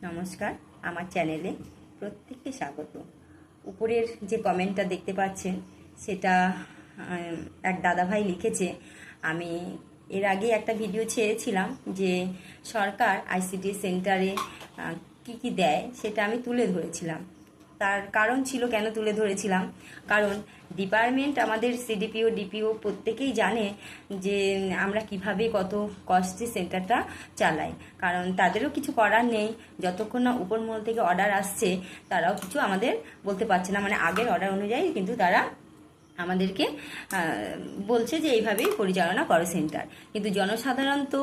নমস্কার, আমার চ্যানেলে প্রত্যেককে স্বাগত। উপরের যে কমেন্টটা দেখতে পাচ্ছেন সেটা এক দাদাভাই লিখেছে। আমি এর আগে একটা ভিডিও ছেড়েছিলাম যে সরকার আইসিডি সেন্টারে কি কি দেয় সেটা আমি তুলে ধরেছিলাম। তার কারণ ছিল কেন তুলে ধরেছিলাম, কারণ ডিপার্টমেন্ট আমাদের সিডিপিও ডিপিও প্রত্যেকেই জানে যে আমরা কিভাবে কত কষ্টে সেন্টারটা চালাই। কারণ তাদেরও কিছু করার নেই, যতক্ষণ না উপর মহল থেকে অর্ডার আসছে তারাও কিছু আমাদের বলতে পারছে না। মানে আগের অর্ডার অনুযায়ী কিন্তু তারা আমাদেরকে বলছে যে এইভাবেই পরিচালনা করে সেন্টার, কিন্তু জনসাধারণ তো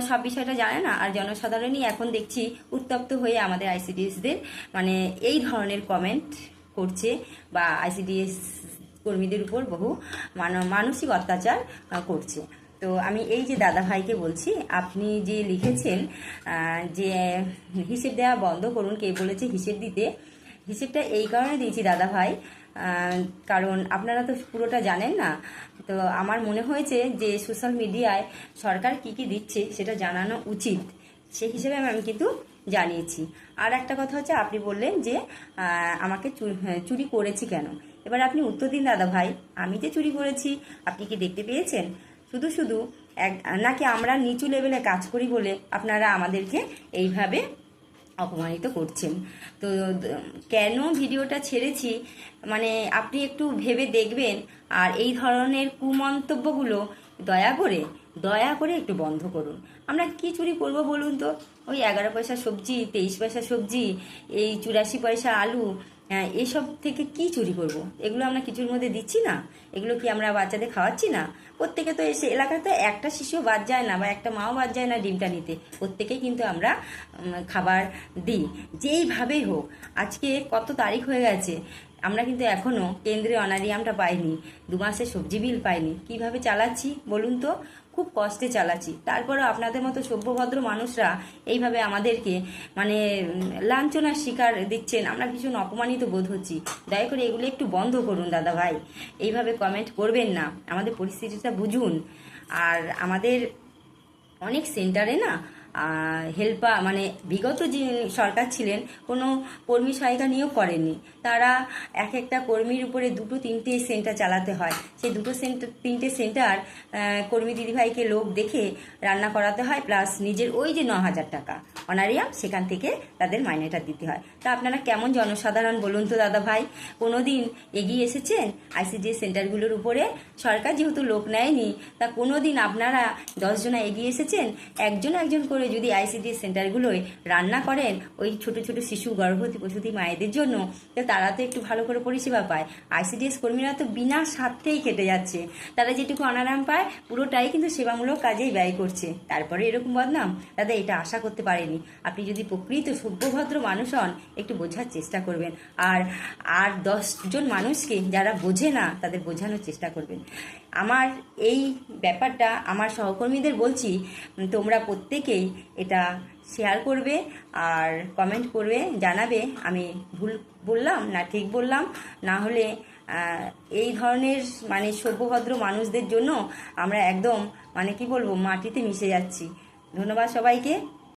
সব বিষয়টা জানে না। আর জনসাধারণই এখন দেখছি উত্তপ্ত হয়ে আমাদের আইসিডিএসদের মানে এই ধরনের কমেন্ট করছে বা আইসিডিএস কর্মীদের উপর বহু মানসিক অত্যাচার করছে। তো আমি এই যে দাদা ভাইকে বলছি, আপনি যে লিখেছেন যে হিসেব দেওয়া বন্ধ করুন, কে বলেছে হিসেব দিতে? হিসেবটা এই কারণে দিয়েছি দাদা ভাই, কারণ আপনারা তো পুরোটা জানেন না। তো আমার মনে হয়েছে যে সোশ্যাল মিডিয়ায় সরকার কি কি দিচ্ছে সেটা জানানো উচিত, সেই হিসেবে আমি কিন্তু জানিয়েছি। আর একটা কথা হচ্ছে, আপনি বললেন যে আমাকে চুরি করেছি কেন। এবার আপনি উত্তর দিন দাদা ভাই, আমি যে চুরি করেছি আপনি কি দেখতে পেয়েছেন? শুধু শুধু নাকি আমরা নিচু লেভেলে কাজ করি বলে আপনারা আমাদেরকে এইভাবে অপমানিত করছেন? তো কেন ভিডিওটা ছেড়েছি মানে আপনি একটু ভেবে দেখবেন। আর এই ধরনের কুমন্তব্যগুলো দয়া করে একটু বন্ধ করুন। আমরা কি চুরি করব বলুন তো? ওই 11 পয়সা সবজি, 23 পয়সা সবজি, এই 84 পয়সা আলু, এসব থেকে কি চুরি করব? এগুলো আমরা কিছুর মধ্যে দিচ্ছি না? এগুলো কি আমরা বাচ্চাদের খাওয়াচ্ছি না? প্রত্যেকে তো এসে এলাকাতে একটা শিশুও বাদ যায় না বা একটা মাও বাদ যায় না ডিমটা নিতে। প্রত্যেকেই কিন্তু আমরা খাবার দিই যেইভাবেই হোক। আজকে কত তারিখ হয়ে গেছে, আমরা কিন্তু এখনও কেন্দ্রীয় অনারিয়ামটা পাইনি, 2 মাসের সবজি বিল পাইনি। কিভাবে চালাচ্ছি বলুন তো? খুব কষ্টে চালাচ্ছি। তারপরেও আপনাদের মতো সভ্যভদ্র মানুষরা এইভাবে আমাদেরকে মানে লাঞ্ছনার শিকার দিচ্ছেন, আমরা ভীষণ অপমানিত বোধ হচ্ছি। দয়া করে এগুলো একটু বন্ধ করুন দাদা ভাই, এইভাবে কমেন্ট করবেন না, আমাদের পরিস্থিতিটা বুঝুন। আর আমাদের অনেক সেন্টারে না হেল্পার মানে বিগত যে সরকার ছিলেন কোনো কর্মী সহায়িকা নিয়োগ করেননি। তারা এক একটা কর্মীর উপরে 2-3টে সেন্টার চালাতে হয়। সেই 3টে সেন্টার কর্মী দিদিভাইকে লোক দেখে রান্না করাতে হয়, প্লাস নিজের ওই যে 9,000 টাকা অনারিয়াম সেখান থেকে তাদের মাইনেটা দিতে হয়। তা আপনারা কেমন জনসাধারণ বলুন তো দাদা ভাই? কোনো দিন এগিয়ে এসেছেন আইসিডিএস সেন্টারগুলোর উপরে? সরকার যেহেতু লোক নেয়নি, তা কোনো দিন আপনারা 10 জনা এগিয়ে এসেছেন? একজন করে যদি আইসিডিএস সেন্টারগুলোয় রান্না করেন ওই ছোট ছোট শিশু, গর্ভবতী প্রসূতি মায়েদের জন্য, তো তারা তো একটু ভালো করে পরিষেবা পায়। আইসিডিএস কর্মীরা তো বিনা স্বার্থেই খেটে যাচ্ছে, তারা যেটুকু অনারাম পায় পুরোটাই কিন্তু সেবামূলক কাজেই ব্যয় করছে। তারপরে এরকম বদনাম? দাদা এটা আশা করতে পারেনি। আপনি যদি প্রকৃত সভ্যভদ্র মানুষ হন একটু বোঝার চেষ্টা করবেন। আর 10 জন মানুষকে যারা বোঝে না তাদের বোঝানোর চেষ্টা করবেন। আমার এই ব্যাপারটা আমার সহকর্মীদের বলছি, তোমরা প্রত্যেকেই এটা শেয়ার করবে আর কমেন্ট করবে, জানাবে আমি ভুল বললাম না ঠিক বললাম। না হলে এই ধরনের মানে সভ্যভদ্র মানুষদের জন্য আমরা একদম মানে কি বলবো মাটিতে মিশে যাচ্ছি। ধন্যবাদ সবাইকে।